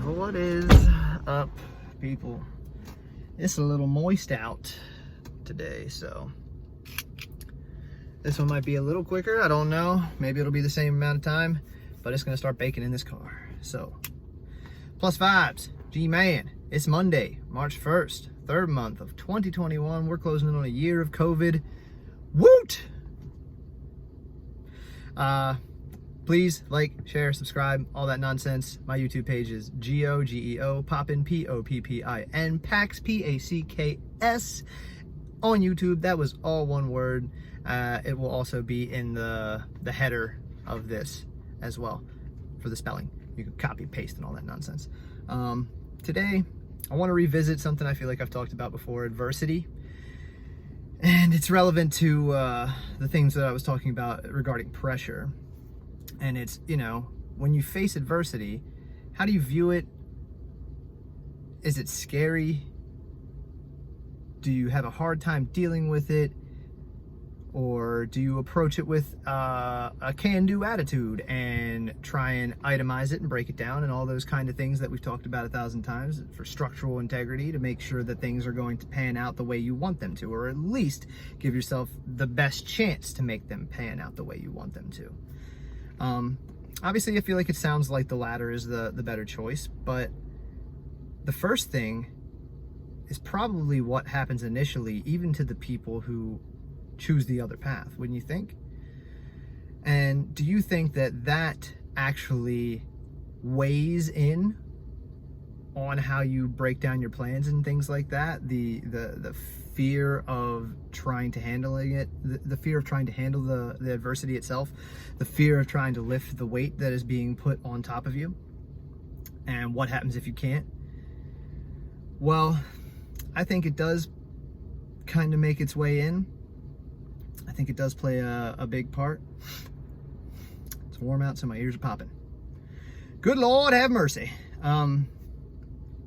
What is up, people? It's a little moist out today, so this one might be a little quicker. I don't know. Maybe it'll be the same amount of time, but it's gonna start baking in this car. So, plus vibes, G-Man. It's Monday, March 1st, third month of 2021. We're closing in on a year of COVID. Woot! Please like, share, subscribe, all that nonsense. My YouTube page is G-O-G-E-O, Poppin, P-O-P-P-I-N, Pax, P-A-C-K-S. On YouTube, that was all one word. It will also be in the header of this as well for the spelling. You can copy, paste, and all that nonsense. Today, I want to revisit something I feel like I've talked about before, adversity. And it's relevant to the things that I was talking about regarding pressure. And it's, you know, when you face adversity, how do you view it? Is it scary? Do you have a hard time dealing with it? Or do you approach it with a can-do attitude and try and itemize it and break it down and all those kind of things that we've talked about 1,000 times for structural integrity to make sure that things are going to pan out the way you want them to, or at least give yourself the best chance to make them pan out the way you want them to. Obviously, I feel like it sounds like the latter is the better choice, but the first thing is probably what happens initially, even to the people who choose the other path, wouldn't you think? And do you think that that actually weighs in on how you break down your plans and things like that? The fear of trying to handle it, the fear of trying to handle the adversity itself, the fear of trying to lift the weight that is being put on top of you, and what happens if you can't? Well, I think it does kind of make its way in. I think it does play a big part. It's warm out, so my ears are popping. Good Lord, have mercy.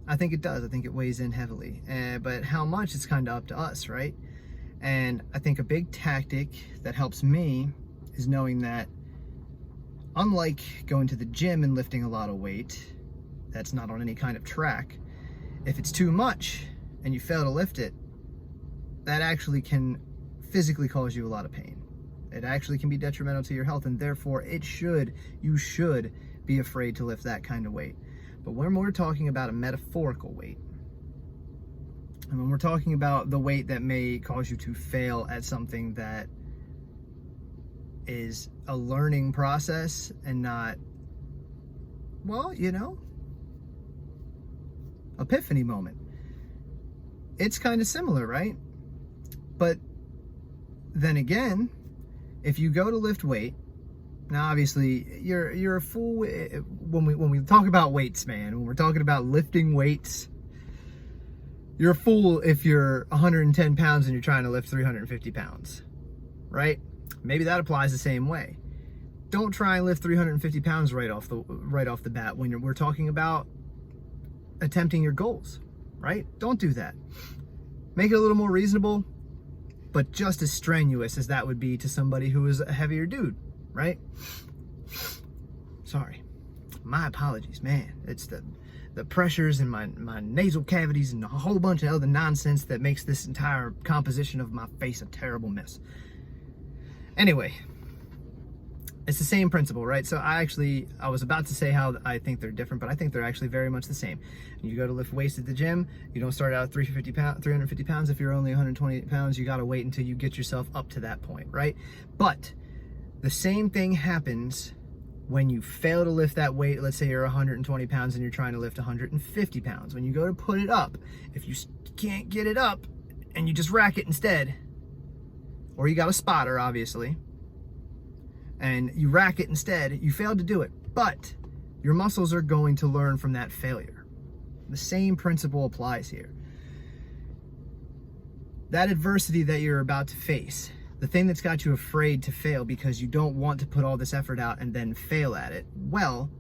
I think it does. I think it weighs in heavily. But how much, it's kind of up to us, right? And I think a big tactic that helps me is knowing that, unlike going to the gym and lifting a lot of weight that's not on any kind of track, if it's too much and you fail to lift it, that actually can physically cause you a lot of pain. It actually can be detrimental to your health, and therefore you should be afraid to lift that kind of weight. But when we're talking about a metaphorical weight, and when we're talking about the weight that may cause you to fail at something that is a learning process and not, well, you know, epiphany moment, it's kind of similar, right? But then again, if you go to lift weight, now obviously you're a fool when we talk about weights, man. When we're talking about lifting weights, you're a fool if you're 110 pounds and you're trying to lift 350 pounds, right? Maybe that applies the same way. Don't try and lift 350 pounds right off the bat when we're talking about attempting your goals, right? Don't do that. Make it a little more reasonable, but just as strenuous as that would be to somebody who is a heavier dude, right? Sorry, my apologies, man. It's the pressures in my nasal cavities and a whole bunch of other nonsense that makes this entire composition of my face a terrible mess. Anyway, it's the same principle, right? So I was about to say how I think they're different, but I think they're actually very much the same. You go to lift weights at the gym, you don't start out at 350 pounds. If you're only 120 pounds, you got to wait until you get yourself up to that point, right? But the same thing happens when you fail to lift that weight. Let's say you're 120 pounds and you're trying to lift 150 pounds. When you go to put it up, if you can't get it up and you just rack it instead, or you got a spotter, obviously, and you rack it instead, you failed to do it, but your muscles are going to learn from that failure. The same principle applies here. That adversity that you're about to face, the thing that's got you afraid to fail because you don't want to put all this effort out and then fail at it, well,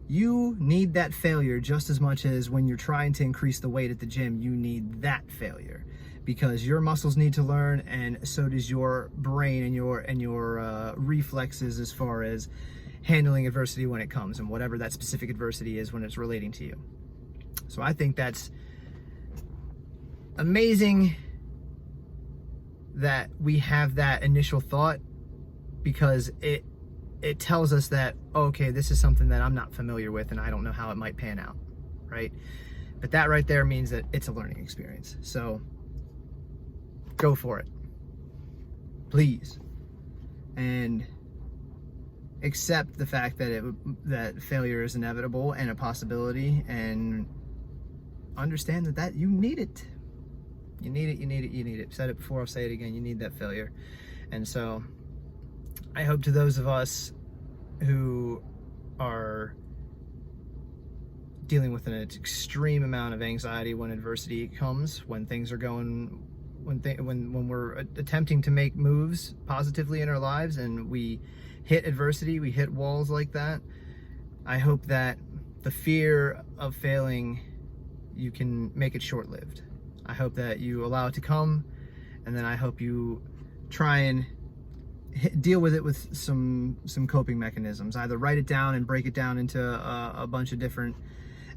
you need that failure just as much as when you're trying to increase the weight at the gym, you need that failure. Because your muscles need to learn, and so does your brain and your reflexes as far as handling adversity when it comes, and whatever that specific adversity is when it's relating to you. So I think that's amazing that we have that initial thought, because it tells us that, okay, this is something that I'm not familiar with and I don't know how it might pan out, right? But that right there means that it's a learning experience. So go for it, please, and accept the fact that that failure is inevitable and a possibility, and understand that you need it. You need it, you need it, you need it. Said it before, I'll say it again, you need that failure. And so I hope to those of us who are dealing with an extreme amount of anxiety when adversity comes, when things are going, when we're attempting to make moves positively in our lives and we hit adversity, we hit walls like that, I hope that the fear of failing, you can make it short-lived. I hope that you allow it to come, and then I hope you try and deal with it with some coping mechanisms. Either write it down and break it down into a bunch of different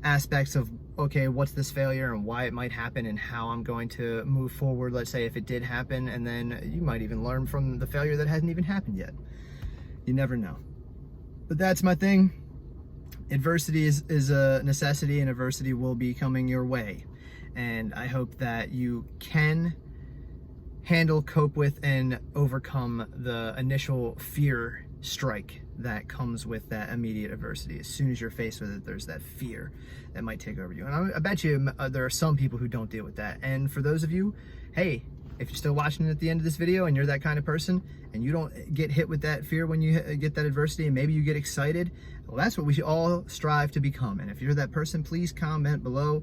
aspects of, okay, what's this failure and why it might happen and how I'm going to move forward, let's say if it did happen, and then you might even learn from the failure that hasn't even happened yet. You never know. But that's my thing. Adversity is a necessity, and adversity will be coming your way. And I hope that you can handle, cope with, and overcome the initial fear strike that comes with that immediate adversity. As soon as you're faced with it, there's that fear that might take over you. And I bet you there are some people who don't deal with that. And for those of you, hey, if you're still watching at the end of this video and you're that kind of person and you don't get hit with that fear when you get that adversity, and maybe you get excited, well, that's what we should all strive to become. And if you're that person, please comment below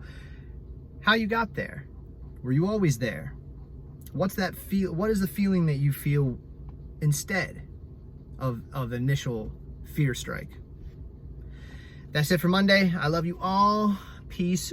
how you got there. Were you always there? What's that feel? What is the feeling that you feel instead of the initial fear strike? That's it for Monday. I love you all. Peace.